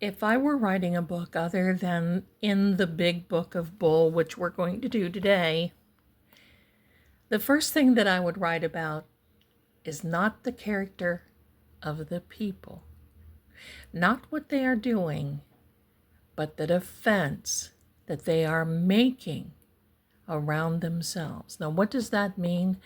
If I were writing a book other than in the big book of Bull, which we're going to do today, the first thing that I would write about is not the character of the people, not what they are doing, but the defense that they are making around themselves. Now, what does that mean?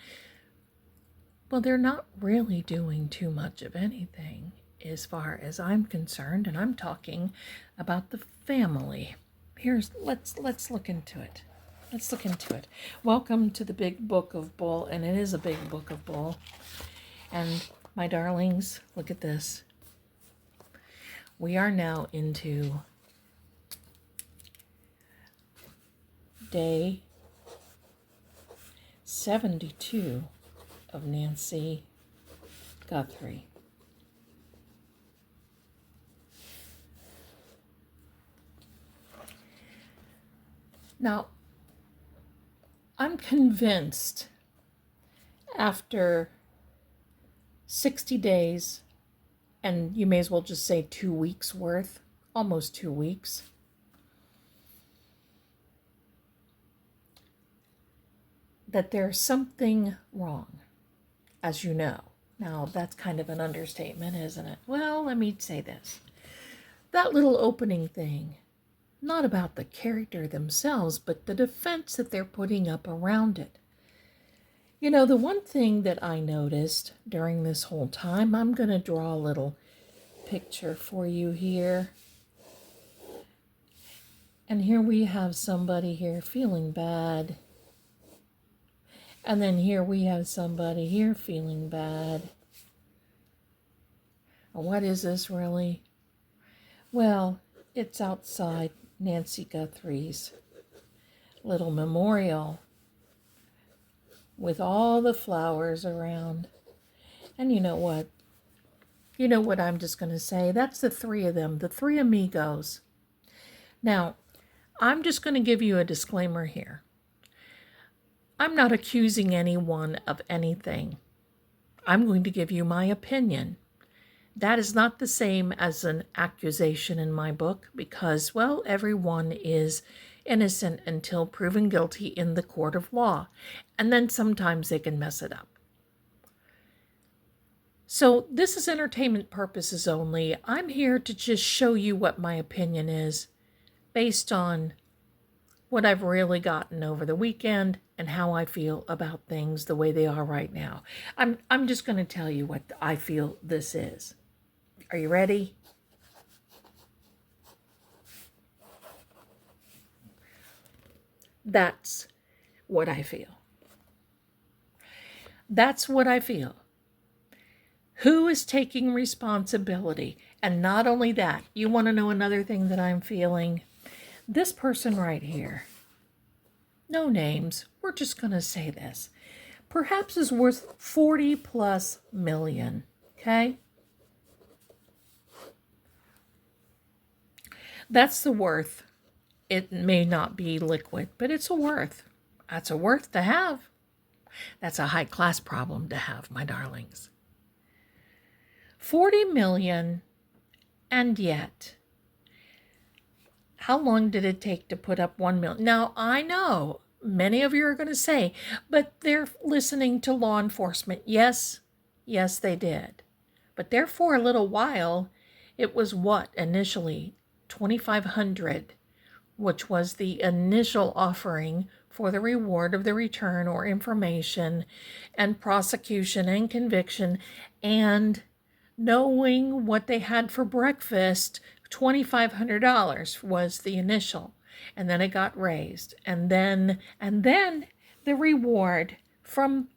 Well, they're not really doing too much of anything as far as I'm concerned, and I'm talking about the family. Let's look into it. Let's look into it. Welcome to the big book of Bull, and it is a big book of Bull. And my darlings, look at this. We are now into day 72 of Nancy Guthrie. Now, I'm convinced after 60 days, and you may as well just say 2 weeks worth, almost 2 weeks, that there's something wrong, as you know. Now, that's kind of an understatement, isn't it? Well, let me say this. That little opening thing, not about the character themselves, but the defense that they're putting up around it. You know, the one thing that I noticed during this whole time, I'm going to draw a little picture for you here. And here we have somebody here feeling bad. And then here we have somebody here feeling bad. What is this really? Well, it's outside Nancy Guthrie's little memorial with all the flowers around. And you know what? You know what I'm just going to say? That's the three of them, the three amigos. Now, I'm just going to give you a disclaimer here. I'm not accusing anyone of anything. I'm going to give you my opinion. That is not the same as an accusation in my book because, well, everyone is innocent until proven guilty in the court of law. And then sometimes they can mess it up. So this is entertainment purposes only. I'm here to just show you what my opinion is based on what I've really gotten over the weekend and how I feel about things the way they are right now. I'm just going to tell you what I feel this is. Are you ready? That's what I feel. That's what I feel. Who is taking responsibility? And not only that, you want to know another thing that I'm feeling? This person right here, no names, we're just going to say this, perhaps is worth 40 plus million, okay? That's the worth. It may not be liquid, but it's a worth. That's a worth to have. That's a high class problem to have, my darlings. 40 million, and yet, how long did it take to put up 1 million? Now, I know many of you are going to say, but they're listening to law enforcement. Yes, they did. But there for a little while, it was what initially? 2,500, which was the initial offering for the reward of the return or information and prosecution and conviction. And knowing what they had for breakfast, $2,500 was the initial. And then it got raised. And then the reward from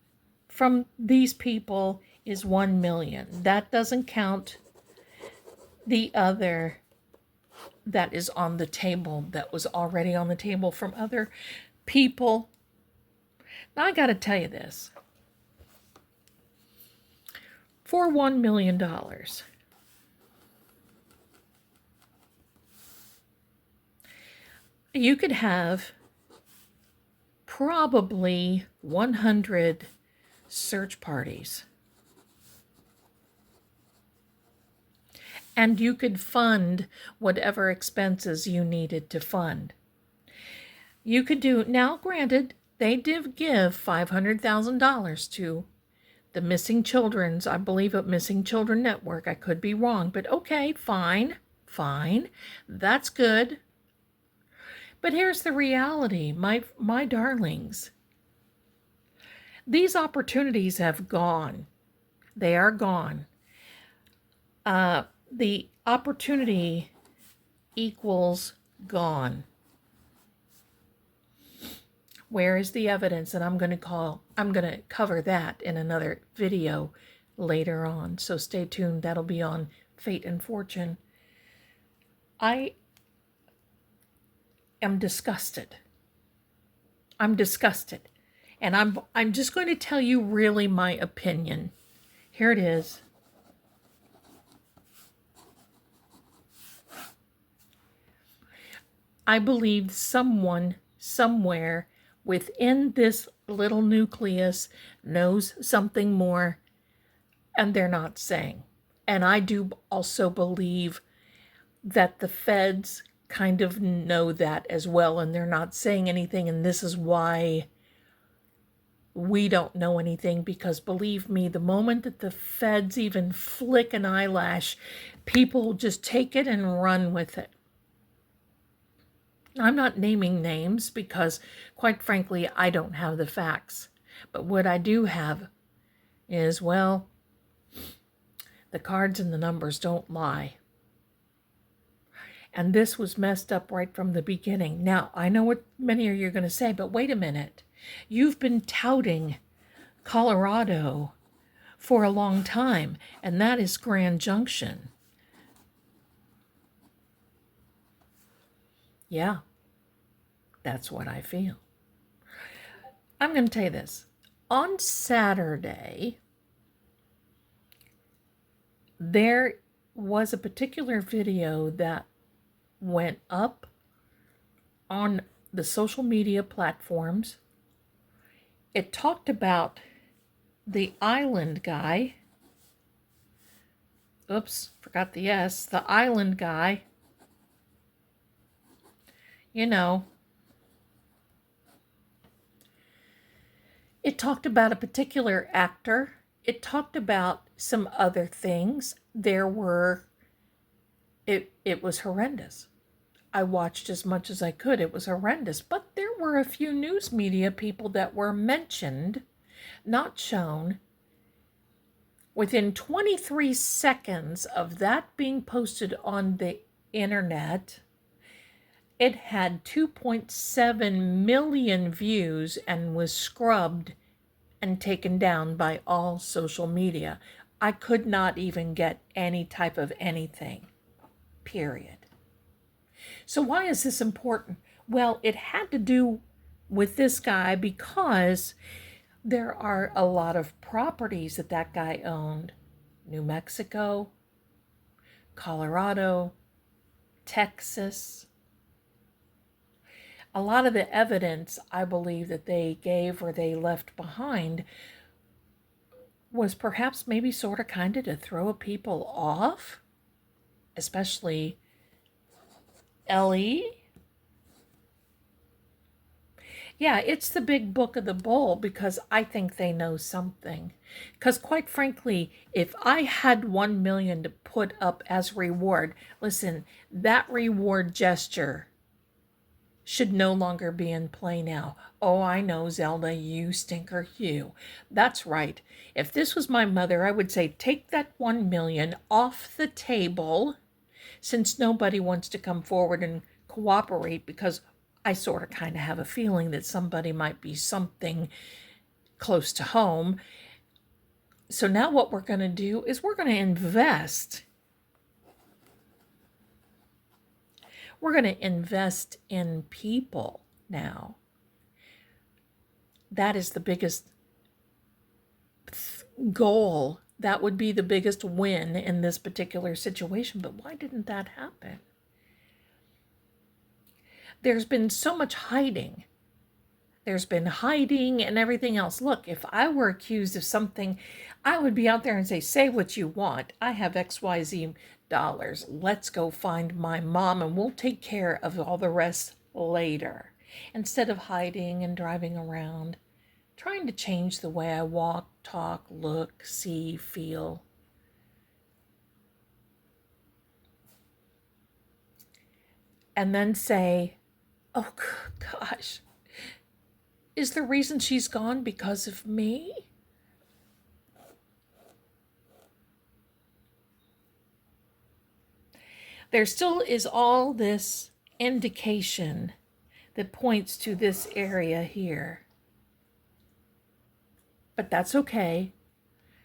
these people is 1 million. That doesn't count the other that is on the table, that was already on the table from other people. Now I got to tell you this. For $1 million, you could have probably 100 search parties. and you could fund whatever expenses you needed to fund. You could do, now granted, they did give $500,000 to the Missing Children's, I believe at Missing Children Network. I could be wrong, but okay, fine, that's good. But here's the reality, my darlings. These opportunities have gone. They are gone. The opportunity equals gone. Where is the evidence? And I'm going to cover that in another video later on. So stay tuned. That'll be on Fate and Fortune. I am disgusted. I'm disgusted. And I'm just going to tell you really my opinion. Here it is. I believe someone somewhere within this little nucleus knows something more, and they're not saying. And I do also believe that the feds kind of know that as well, and they're not saying anything, and this is why we don't know anything, because believe me, the moment that the feds even flick an eyelash, people just take it and run with it. I'm not naming names because, quite frankly, I don't have the facts. But what I do have is, well, the cards and the numbers don't lie. And this was messed up right from the beginning. Now, I know what many of you are going to say, but wait a minute. You've been touting Colorado for a long time, and that is Grand Junction. Yeah, that's what I feel. I'm going to tell you this. On Saturday, there was a particular video that went up on the social media platforms. It talked about the island guy. Oops, forgot the S. The island guy. You know. It talked about a particular actor. It talked about some other things. It was horrendous. I watched as much as I could. It was horrendous. But there were a few news media people that were mentioned, not shown. Within 23 seconds of that being posted on the internet, it had 2.7 million views and was scrubbed and taken down by all social media. I could not even get any type of anything, period. So why is this important? Well, it had to do with this guy because there are a lot of properties that guy owned. New Mexico, Colorado, Texas. A lot of the evidence I believe that they gave or they left behind was perhaps maybe sort of kind of to throw people off, especially Ellie. Yeah, it's the big book of the bull because I think they know something. Because quite frankly, if I had 1 million to put up as reward, listen, that reward gesture should no longer be in play now. Oh, I know, Zelda, you stinker, you. That's right. If this was my mother, I would say, take that 1 million off the table, since nobody wants to come forward and cooperate, because I sort of kind of have a feeling that somebody might be something close to home. So now what we're going to do is we're going to invest. We're going to invest in people now. That is the biggest goal. That would be the biggest win in this particular situation. But why didn't that happen? There's been so much hiding. There's been hiding and everything else. Look, if I were accused of something, I would be out there and say what you want. I have XYZ dollars. Let's go find my mom and we'll take care of all the rest later. Instead of hiding and driving around, trying to change the way I walk, talk, look, see, feel. And then say, oh gosh, is the reason she's gone because of me? There still is all this indication that points to this area here. But that's okay,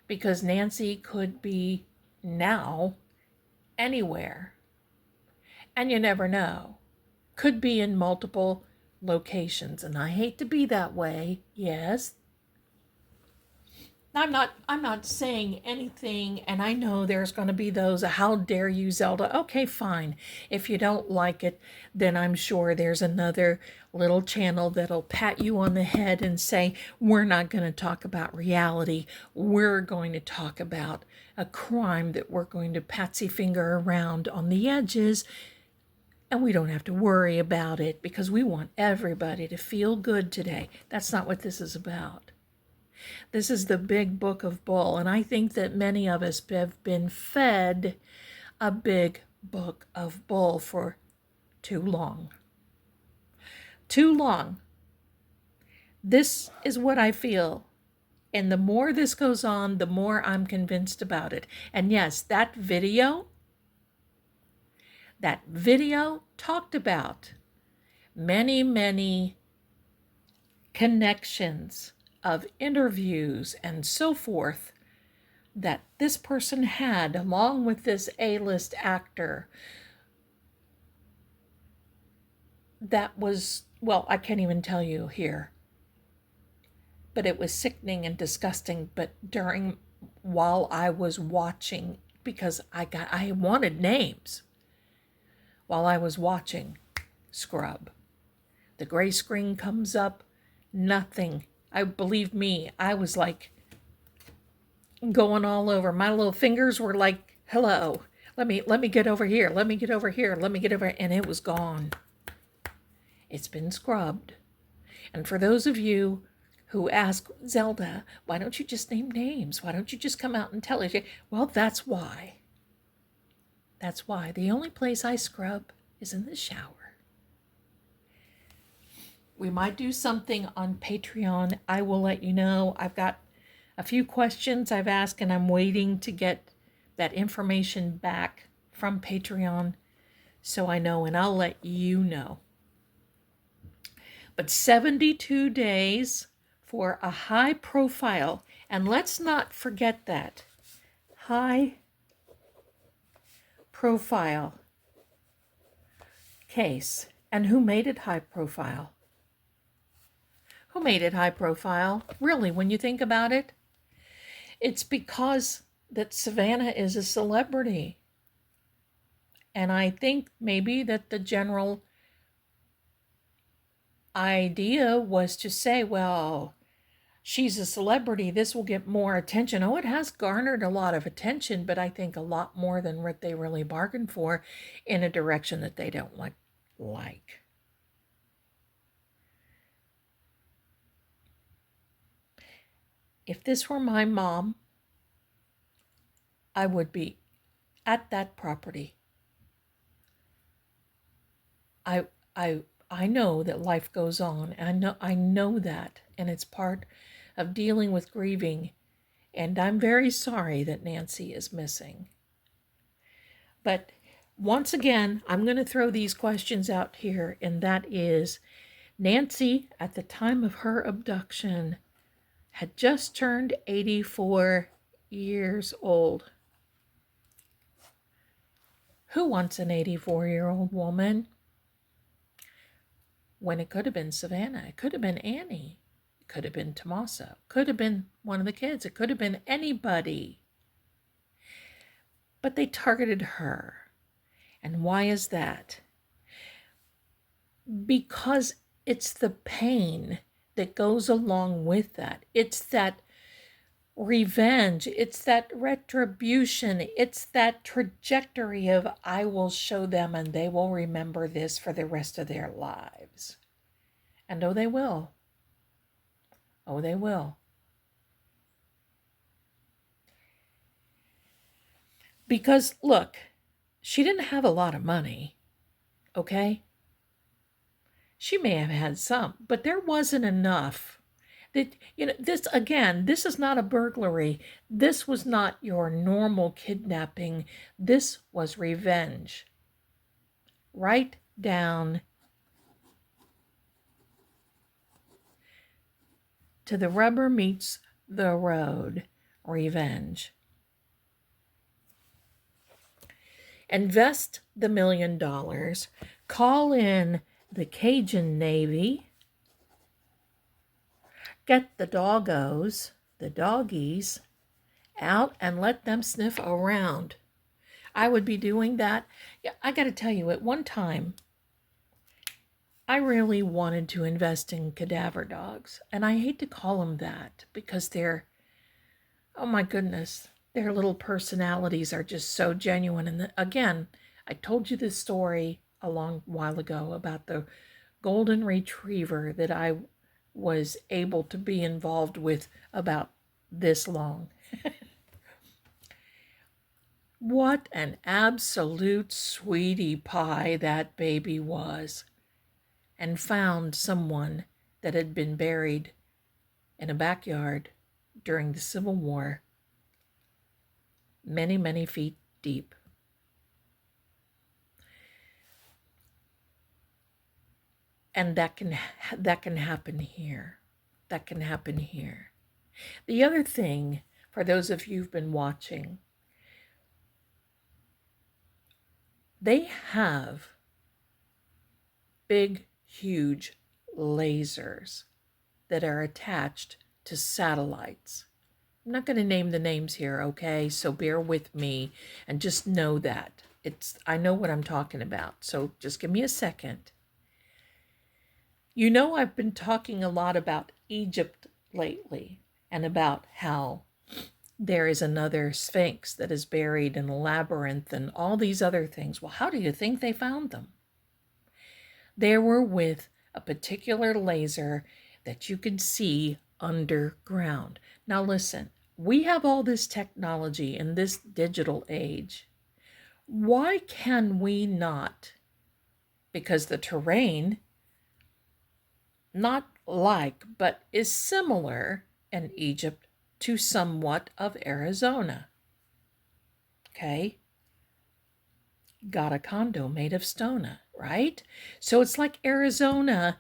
because Nancy could be now anywhere. And you never know. Could be in multiple locations. And I hate to be that way. Yes. I'm not saying anything, and I know there's going to be those, how dare you, Zelda? Okay, fine. If you don't like it, then I'm sure there's another little channel that'll pat you on the head and say, we're not going to talk about reality. We're going to talk about a crime that we're going to patsy finger around on the edges, and we don't have to worry about it because we want everybody to feel good today. That's not what this is about. This is the big book of bull, and I think that many of us have been fed a big book of bull for too long. Too long. This is what I feel, and the more this goes on, the more I'm convinced about it. And yes, that video talked about many connections of interviews and so forth that this person had, along with this A-list actor, that was, well, I can't even tell you here, but it was sickening and disgusting. But while I was watching, because I wanted names while I was watching Scrub, the gray screen comes up, nothing. Believe me, I was like going all over. My little fingers were like, hello, let me get over here, let me get over here, let me get over, and it was gone. It's been scrubbed. And for those of you who ask, Zelda, why don't you just name names? Why don't you just come out and tell us? Well, that's why. That's why. The only place I scrub is in the shower. We might do something on Patreon. I will let you know. I've got a few questions I've asked, and I'm waiting to get that information back from Patreon so I know, and I'll let you know. But 72 days for a high profile, and let's not forget that. High profile case. And who made it high profile? Who made it high profile? Really, when you think about it, it's because that Savannah is a celebrity. And I think maybe that the general idea was to say, well, she's a celebrity, this will get more attention. Oh, it has garnered a lot of attention, but I think a lot more than what they really bargained for, in a direction that they don't like. If this were my mom, I would be at that property. I know that life goes on. I know that, and it's part of dealing with grieving. And I'm very sorry that Nancy is missing. But once again, I'm going to throw these questions out here, and that is, Nancy, at the time of her abduction, had just turned 84 years old. Who wants an 84-year-old woman? When it could have been Savannah, it could have been Annie, it could have been Tommaso, could have been one of the kids, it could have been anybody. But they targeted her. And why is that? Because it's the pain that goes along with that. It's that revenge. It's that retribution. It's that trajectory of I will show them and they will remember this for the rest of their lives. And oh, they will. Oh, they will. Because look, she didn't have a lot of money, okay? She may have had some, but there wasn't enough. That, this again, this is not a burglary. This was not your normal kidnapping. This was revenge. Right down to the rubber meets the road. Revenge. Invest the $1 million. Call in the Cajun Navy. Get the doggies out and let them sniff around. I would be doing that. Yeah, I got to tell you, at one time, I really wanted to invest in cadaver dogs. And I hate to call them that because they're, oh my goodness, their little personalities are just so genuine. And again, I told you this story a long while ago about the golden retriever that I was able to be involved with about this long. What an absolute sweetie pie that baby was. And found someone that had been buried in a backyard during the Civil War, many, many feet deep. And that can happen here. That can happen here. The other thing, for those of you who've been watching, they have big, huge lasers that are attached to satellites. I'm not going to name the names here, okay? So bear with me and just know that. I know what I'm talking about, so just give me a second. You know, I've been talking a lot about Egypt lately and about how there is another Sphinx that is buried in a labyrinth and all these other things. Well, how do you think they found them? They were with a particular laser that you could see underground. Now listen, we have all this technology in this digital age. Why can we not? Because the terrain, not like, but is similar in Egypt to somewhat of Arizona. Okay? Got a condo made of stona, right? So it's like Arizona.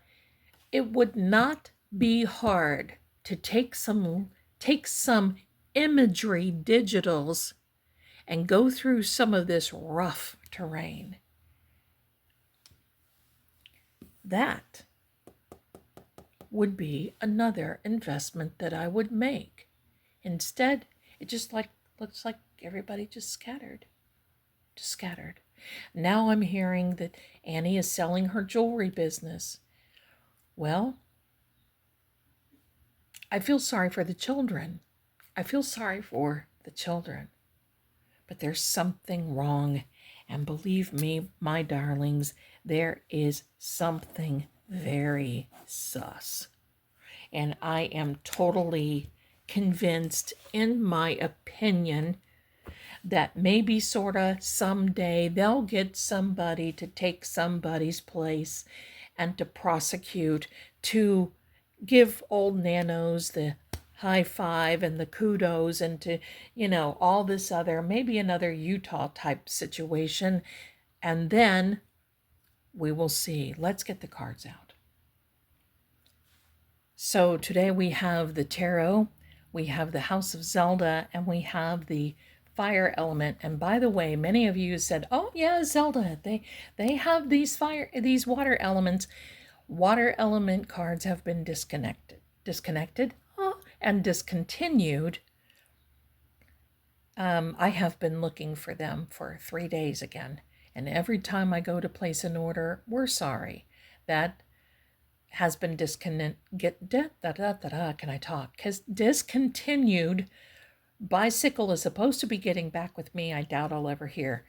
It would not be hard to take some imagery digitals and go through some of this rough terrain. That would be another investment that I would make. Instead, it just looks like everybody just scattered. Now I'm hearing that Annie is selling her jewelry business. Well, I feel sorry for the children. But there's something wrong. And believe me, my darlings, there is something very sus. And I am totally convinced, in my opinion, that maybe sorta someday they'll get somebody to take somebody's place and to prosecute, to give old nanos the high five and the kudos and to, all this other, maybe another Utah type situation. And then we will see. Let's get the cards out. So today we have the tarot, we have the House of Zelda, and we have the fire element. And by the way, many of you said, oh yeah, Zelda, they have these water elements. Water element cards have been disconnected and discontinued. I have been looking for them for 3 days again. And every time I go to place an order, we're sorry. That has been discontinued Bicycle is supposed to be getting back with me. I doubt I'll ever hear.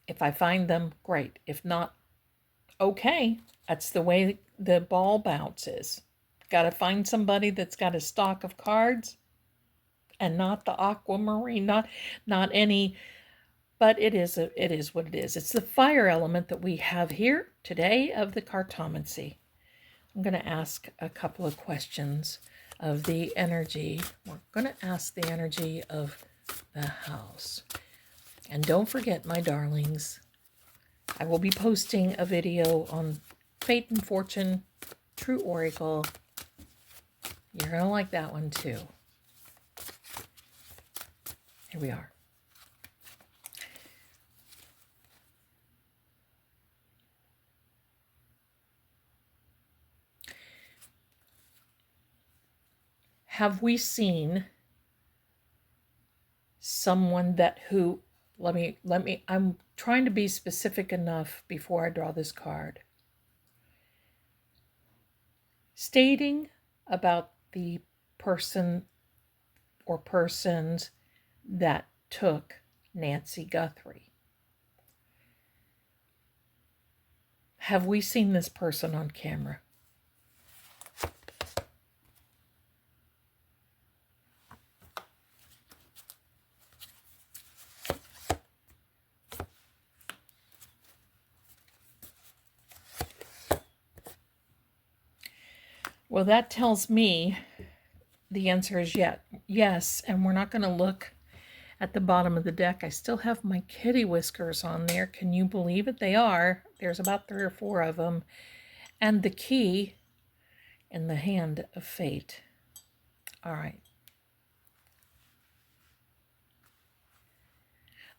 If I find them, great. If not, okay. That's the way the ball bounces. Got to find somebody that's got a stock of cards and not the aquamarine, not any, but it is what it is. It's the fire element that we have here today of the Cartomancy. I'm going to ask a couple of questions of the energy. We're going to ask the energy of the house. And don't forget, my darlings, I will be posting a video on Fate and Fortune, True Oracle. You're going to like that one too. Here we are. Have we seen someone I'm trying to be specific enough before I draw this card. Stating about the person or persons that took Nancy Guthrie. Have we seen this person on camera? Well, that tells me the answer is yes, and we're not going to look at the bottom of the deck. I still have my kitty whiskers on there. Can you believe it? They are. There's about 3 or 4 of them. And the key in the hand of fate. All right.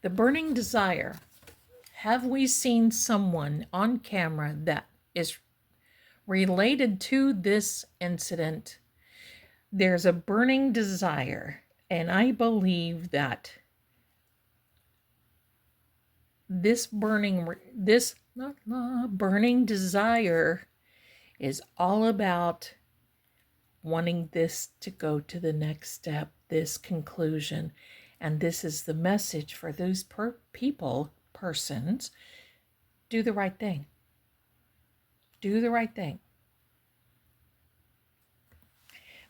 The burning desire. Have we seen someone on camera that is related to this incident? There's a burning desire, and I believe that this burning desire is all about wanting this to go to the next step, this conclusion. And this is the message for those persons. Do the right thing. Do the right thing.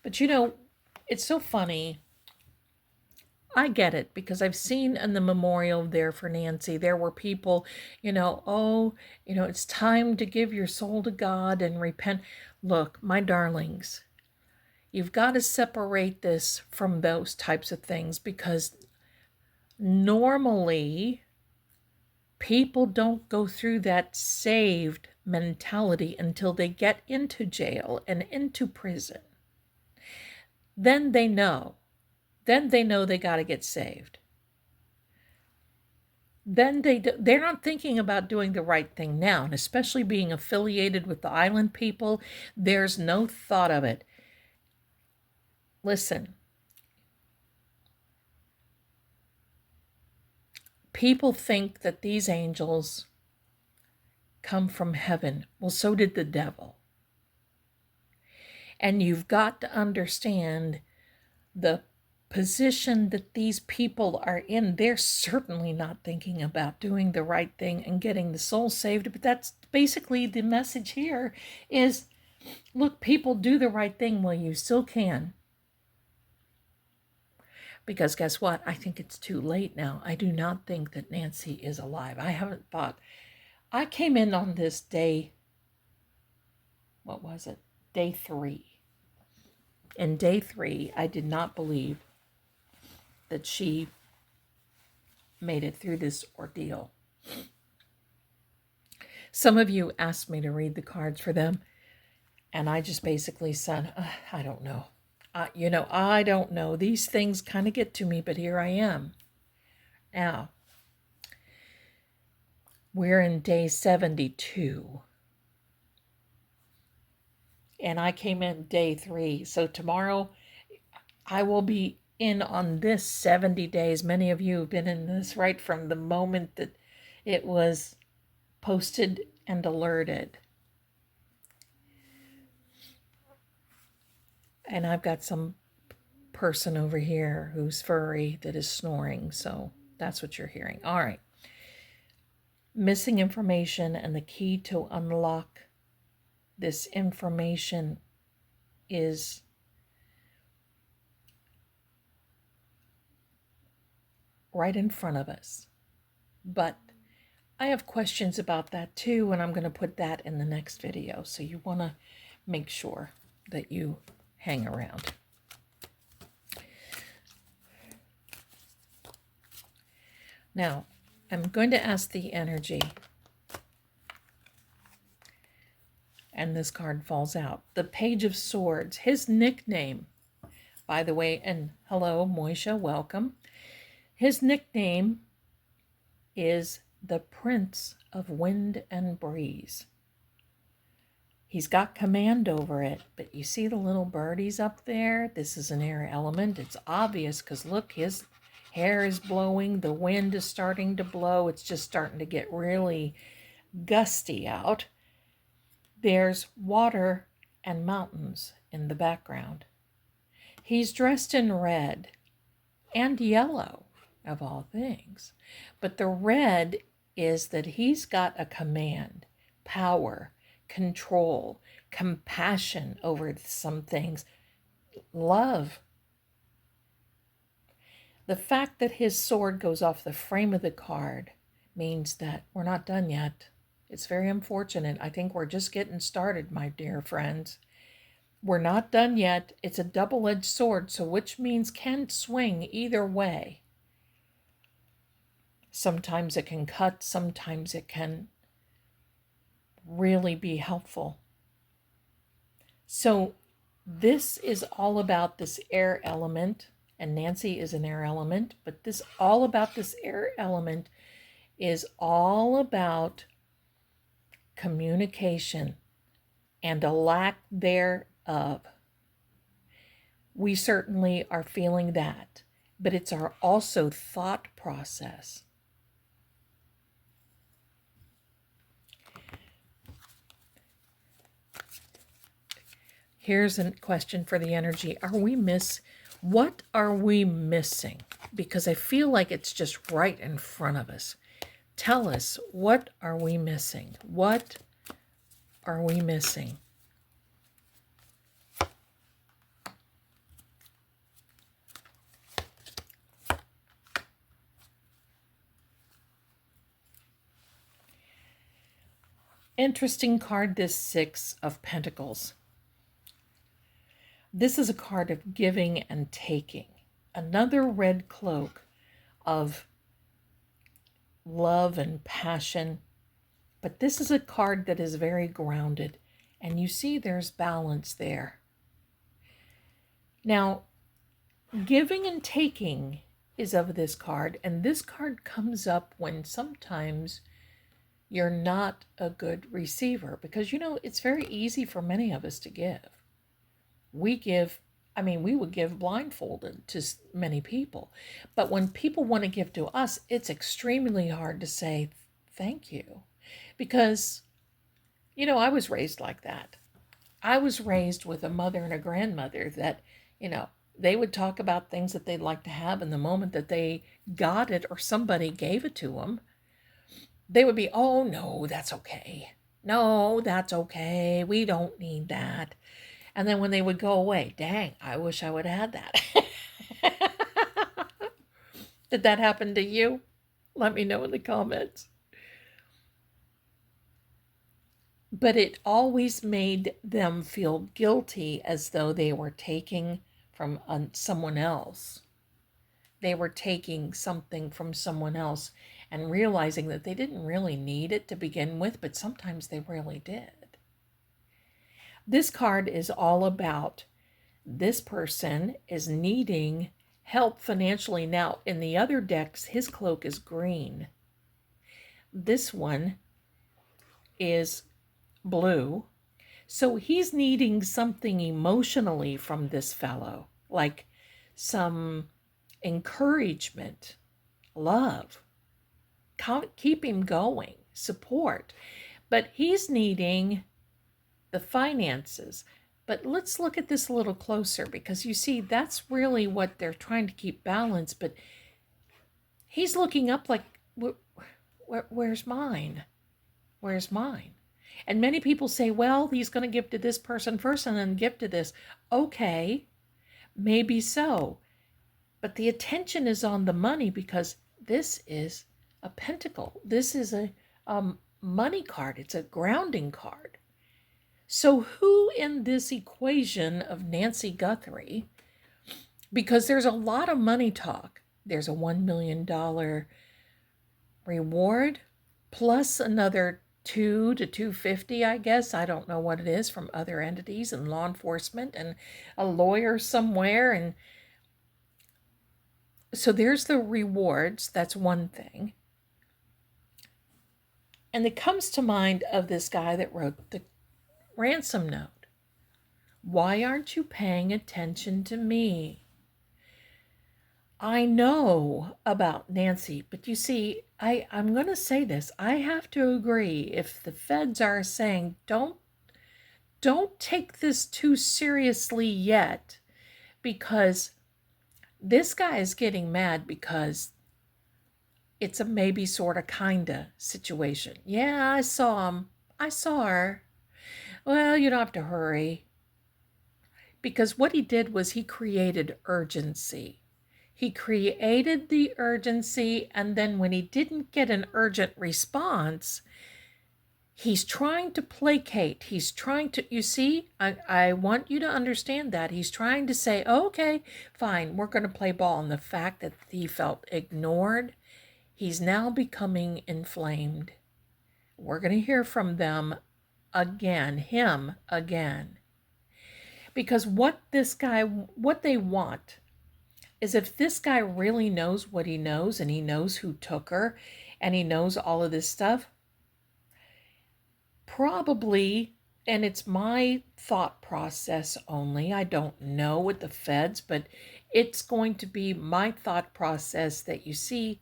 But you know, it's so funny. I get it, because I've seen in the memorial there for Nancy, there were people, it's time to give your soul to God and repent. Look, my darlings, you've got to separate this from those types of things, because normally people don't go through that saved mentality until they get into jail and into prison. Then they know. Then they know they got to get saved. Then they're not thinking about doing the right thing now, and especially being affiliated with the island people, there's no thought of it. Listen, people think that these angels come from heaven. Well, so did the devil. And you've got to understand the position that these people are in. They're certainly not thinking about doing the right thing and getting the soul saved. But that's basically the message here is, look, people, do the right thing while you still can. Because guess what? I think it's too late now. I do not think that Nancy is alive. I haven't thought. I came in on this day, what was it? Day 3. In day 3, I did not believe that she made it through this ordeal. Some of you asked me to read the cards for them, and I just basically said, I don't know. I don't know. These things kind of get to me, but here I am. Now, we're in day 72. And I came in day 3. So tomorrow, I will be in on this 70 days. Many of you have been in this right from the moment that it was posted and alerted. And I've got some person over here who's furry that is snoring. So that's what you're hearing. All right. Missing information, and the key to unlock this information is right in front of us. But I have questions about that too, and I'm going to put that in the next video. So you want to make sure that you hang around. Now, I'm going to ask the energy, and this card falls out. The Page of Swords, his nickname, by the way, and hello, Moisha, welcome. His nickname is the Prince of Wind and Breeze. He's got command over it, but you see the little birdies up there? This is an air element. It's obvious because look, his hair is blowing. The wind is starting to blow. It's just starting to get really gusty out. There's water and mountains in the background. He's dressed in red and yellow, of all things. But the red is that he's got a command, power, control, compassion over some things, love. The fact that his sword goes off the frame of the card means that we're not done yet. It's very unfortunate. I think we're just getting started, my dear friends. We're not done yet. It's a double-edged sword, so which means can swing either way. Sometimes it can cut, sometimes it can really be helpful. So this is all about this air element, and Nancy is an air element, but this all about this air element is all about communication and a lack thereof. We certainly are feeling that, but it's our also thought process. Here's a question for the energy. What are we missing? Because I feel like it's just right in front of us. Tell us, what are we missing? What are we missing? Interesting card, this Six of Pentacles. This is a card of giving and taking. Another red cloak of love and passion. But this is a card that is very grounded. And you see there's balance there. Now, giving and taking is of this card. And this card comes up when sometimes you're not a good receiver. Because, you know, it's very easy for many of us to give. We would give blindfolded to many people. But when people want to give to us, it's extremely hard to say thank you. Because, you know, I was raised like that. I was raised with a mother and a grandmother that, you know, they would talk about things that they'd like to have, and the moment that they got it or somebody gave it to them, they would be, oh, no, that's okay. No, that's okay. We don't need that. And then when they would go away, dang, I wish I would have had that. Did that happen to you? Let me know in the comments. But it always made them feel guilty, as though they were taking from someone else. They were taking something from someone else and realizing that they didn't really need it to begin with, but sometimes they really did. This card is all about this person is needing help financially. Now, in the other decks, his cloak is green. This one is blue. So he's needing something emotionally from this fellow, like some encouragement, love, keep him going, support. But he's needing the finances. But let's look at this a little closer, because you see, that's really what they're trying to keep balance. But he's looking up like, where's mine? Where's mine? And many people say, well, he's going to give to this person first and then give to this. Okay, maybe so. But the attention is on the money, because this is a pentacle. This is a money card. It's a grounding card. So who in this equation of Nancy Guthrie, because there's a lot of money talk. There's a $1 million reward plus another 2 to 250, I guess. I don't know what it is, from other entities and law enforcement and a lawyer somewhere. And so there's the rewards. That's one thing. And it comes to mind of this guy that wrote the ransom note. Why aren't you paying attention to me? I know about Nancy, but you see, I'm going to say this. I have to agree. If the feds are saying, don't take this too seriously yet, because this guy is getting mad because it's a maybe sort of kinda situation. Yeah, I saw him. I saw her. Well, you don't have to hurry. Because what he did was he created urgency. He created the urgency, and then when he didn't get an urgent response, he's trying to placate. He's trying to, you see, I want you to understand that. He's trying to say, okay, fine, we're going to play ball. And the fact that he felt ignored, he's now becoming inflamed. We're going to hear from them again, him again. Because what they want is, if this guy really knows what he knows, and he knows who took her, and he knows all of this stuff, probably, and it's my thought process only, I don't know with the feds, but it's going to be my thought process that, you see,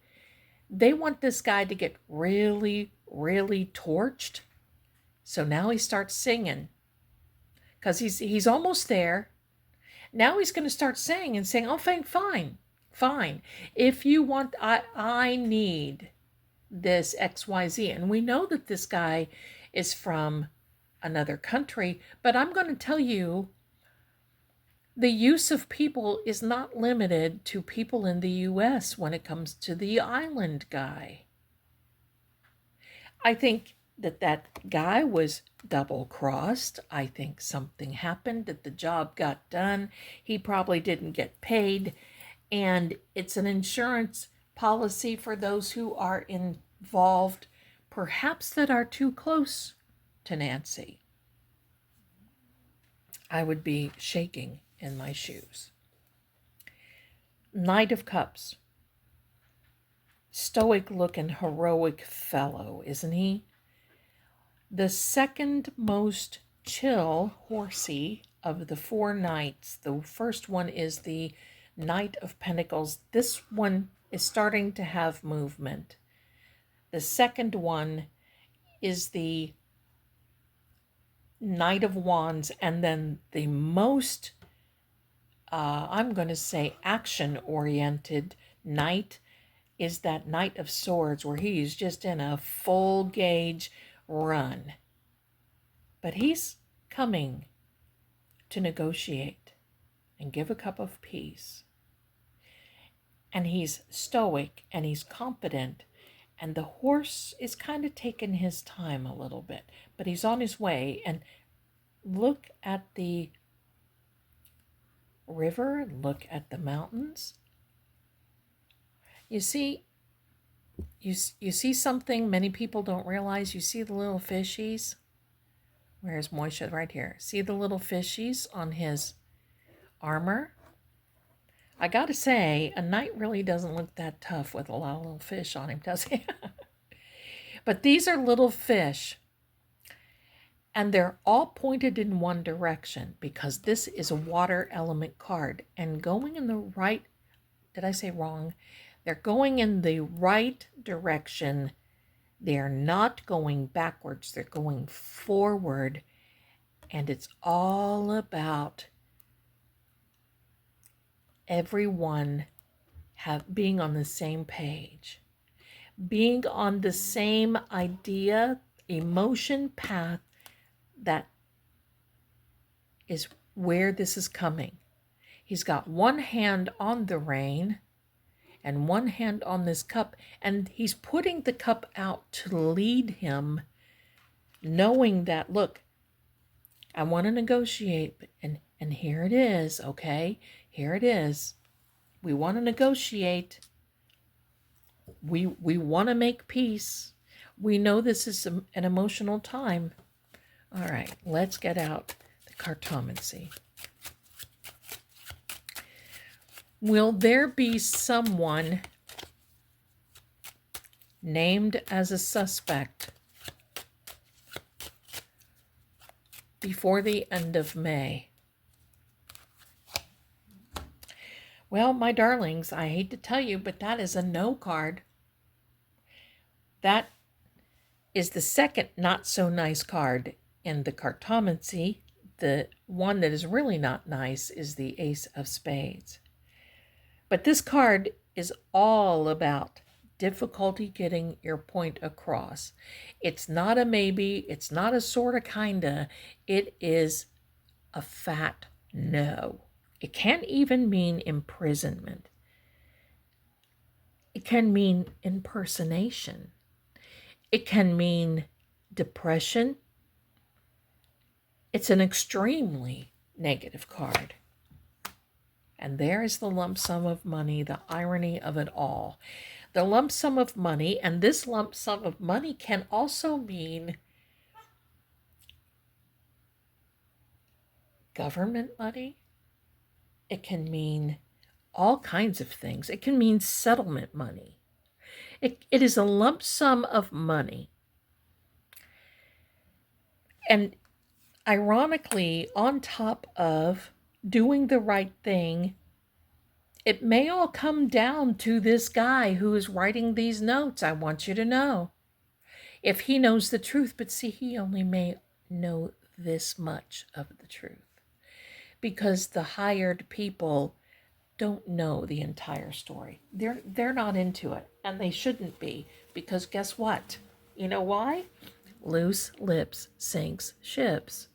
they want this guy to get really, really torched. So now he starts singing, because he's almost there. Now he's going to start saying and saying, oh, fine. If you want, I need this XYZ. And we know that this guy is from another country, but I'm going to tell you, the use of people is not limited to people in the U.S. when it comes to the island guy. I think that guy was double-crossed. I think something happened, that the job got done. He probably didn't get paid. And it's an insurance policy for those who are involved, perhaps that are too close to Nancy. I would be shaking in my shoes. Knight of Cups. Stoic-looking, heroic fellow, isn't he? The second most chill, horsey of the four knights. The first one is the Knight of Pentacles. This one is starting to have movement. The second one is the Knight of Wands, and then the most, I'm going to say, action-oriented knight is that Knight of Swords, where he's just in a full gauge run. But he's coming to negotiate and give a cup of peace. And he's stoic and he's confident, and the horse is kind of taking his time a little bit, but he's on his way. And look at the river, look at the mountains. You see something many people don't realize. You see the little fishies? Where's Moisha? Right here. See the little fishies on his armor? I gotta say, a knight really doesn't look that tough with a lot of little fish on him, does he? But these are little fish. And they're all pointed in one direction, because this is a water element card. And going in the right, did I say wrong? They're going in the right direction. They're not going backwards. They're going forward. And it's all about everyone being on the same page, being on the same idea, emotion path that is where this is coming. He's got one hand on the rein and one hand on this cup, and he's putting the cup out to lead him, knowing that, look, I want to negotiate, and here it is, okay? Here it is. We want to negotiate. We want to make peace. We know this is an emotional time. All right, let's get out the Cartomancy. Will there be someone named as a suspect before the end of May? Well, my darlings, I hate to tell you, but that is a no card. That is the second not so nice card in the Cartomancy. The one that is really not nice is the Ace of Spades. But this card is all about difficulty getting your point across. It's not a maybe, it's not a sorta kinda, it is a fat no. It can even mean imprisonment. It can mean impersonation. It can mean depression. It's an extremely negative card. And there is the lump sum of money, the irony of it all. The lump sum of money, and this lump sum of money can also mean government money. It can mean all kinds of things. It can mean settlement money. It is a lump sum of money. And ironically, on top of doing the right thing, it may all come down to this guy who is writing these notes. I want you to know. If he knows the truth, but see, he only may know this much of the truth. Because the hired people don't know the entire story. They're not into it, and they shouldn't be, because guess what? You know why? Loose lips sinks ships.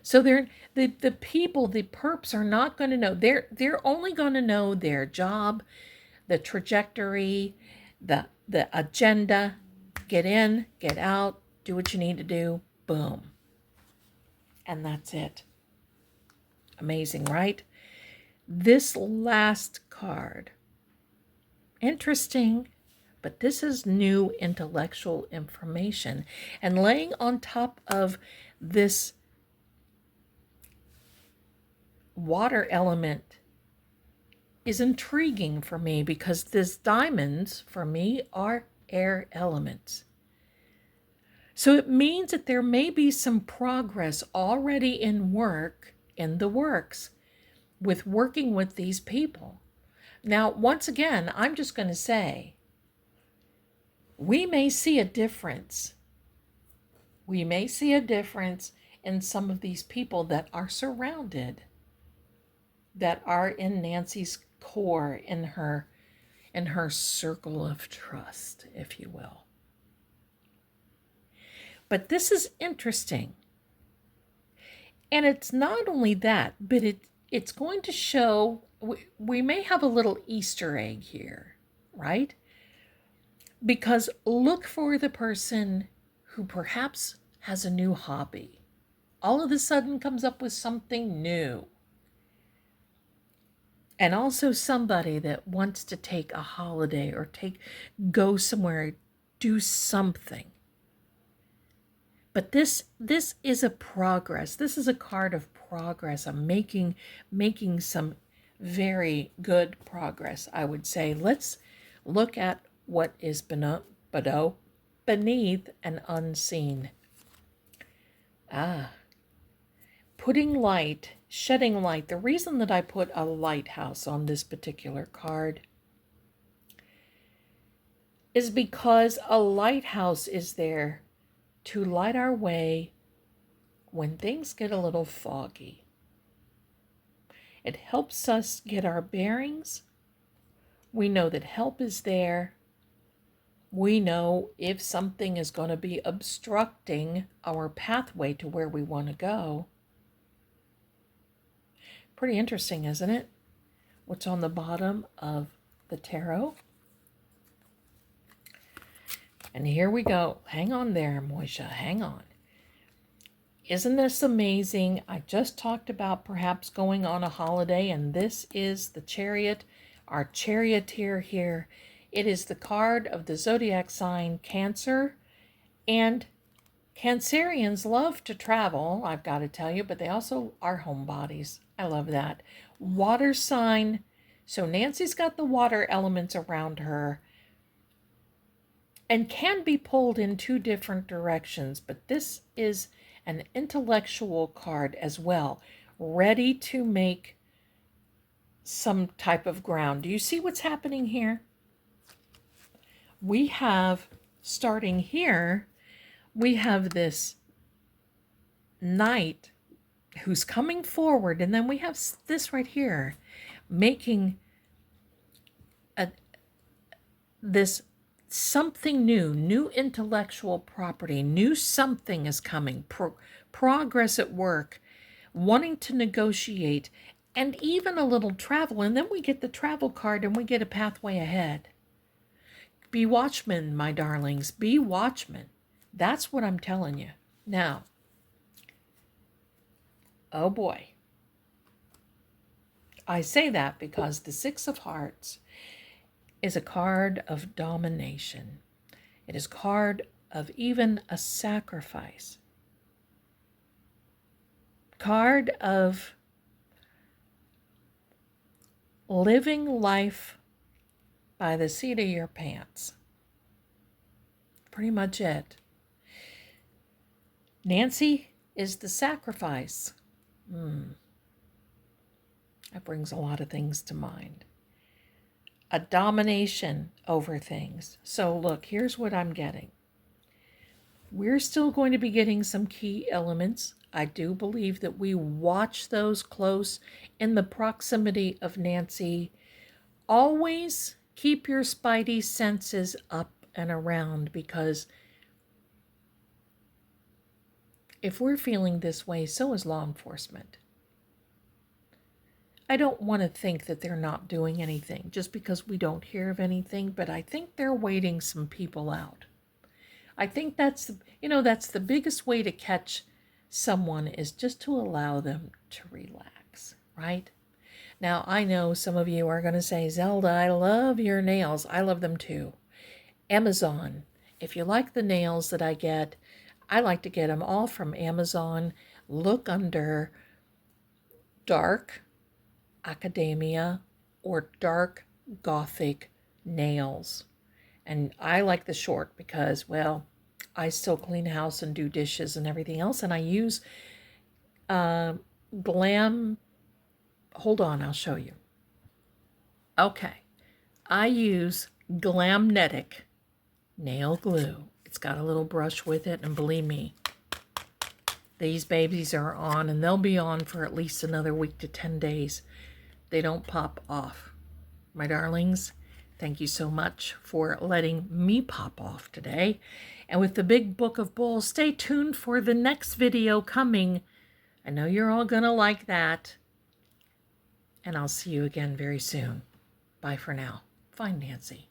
So the people, the perps are not going to know. They're only going to know their job, the trajectory, the agenda. Get in, get out, do what you need to do. Boom. And that's it. Amazing, right? This last card, interesting, but this is new intellectual information. And laying on top of this water element is intriguing for me, because these diamonds, for me, are air elements. So it means that there may be some progress already in the works, with working with these people. Now, once again, I'm just going to say, we may see a difference. We may see a difference in some of these people that are surrounded, that are in Nancy's core, in her circle of trust, if you will. But this is interesting. And it's not only that, but it's going to show, we may have a little Easter egg here, right? Because look for the person who perhaps has a new hobby. All of a sudden comes up with something new. And also somebody that wants to take a holiday or go somewhere, do something. But this is a progress. This is a card of progress. I'm making some very good progress, I would say. Let's look at what is beneath and unseen. Putting light, shedding light. The reason that I put a lighthouse on this particular card is because a lighthouse is there to light our way when things get a little foggy. It helps us get our bearings. We know that help is there. We know if something is going to be obstructing our pathway to where we want to go. Pretty interesting, isn't it? What's on the bottom of the tarot? And here we go. Hang on there, Moisha. Hang on. Isn't this amazing? I just talked about perhaps going on a holiday, and this is the Chariot, our charioteer here. It is the card of the zodiac sign Cancer, and Cancerians love to travel, I've got to tell you, but they also are homebodies. I love that. Water sign. So Nancy's got the water elements around her and can be pulled in two different directions, but this is an intellectual card as well, ready to make some type of ground. Do you see what's happening here? We have, starting here, we have this knight who's coming forward, and then we have this right here, making this something new intellectual property, new something is coming, progress at work, wanting to negotiate, and even a little travel. And then we get the travel card and we get a pathway ahead. Be watchmen, my darlings, be watchmen. That's what I'm telling you. Now, oh boy. I say that because the Six of Hearts is a card of domination. It is a card of even a sacrifice. Card of living life by the seat of your pants. Pretty much it. Nancy is the sacrifice. That brings a lot of things to mind. A domination over things. So look, here's what I'm getting. We're still going to be getting some key elements. I do believe that we watch those close in the proximity of Nancy. Always keep your spidey senses up and around, because if we're feeling this way, so is law enforcement. I don't want to think that they're not doing anything just because we don't hear of anything, but I think they're waiting some people out. I think that's the biggest way to catch someone, is just to allow them to relax, right? Now, I know some of you are going to say, Zelda, I love your nails. I love them too. Amazon. If you like the nails that I get, I like to get them all from Amazon. Look under dark academia or dark gothic nails. And I like the short because, well, I still clean house and do dishes and everything else. And I use Glam. Hold on, I'll show you. Okay. I use Glamnetic nail glue. It's got a little brush with it, and believe me, these babies are on, and they'll be on for at least another week to 10 days. They don't pop off. My darlings, thank you so much for letting me pop off today. And with the big book of bulls, stay tuned for the next video coming. I know you're all going to like that. And I'll see you again very soon. Bye for now. Find Nancy.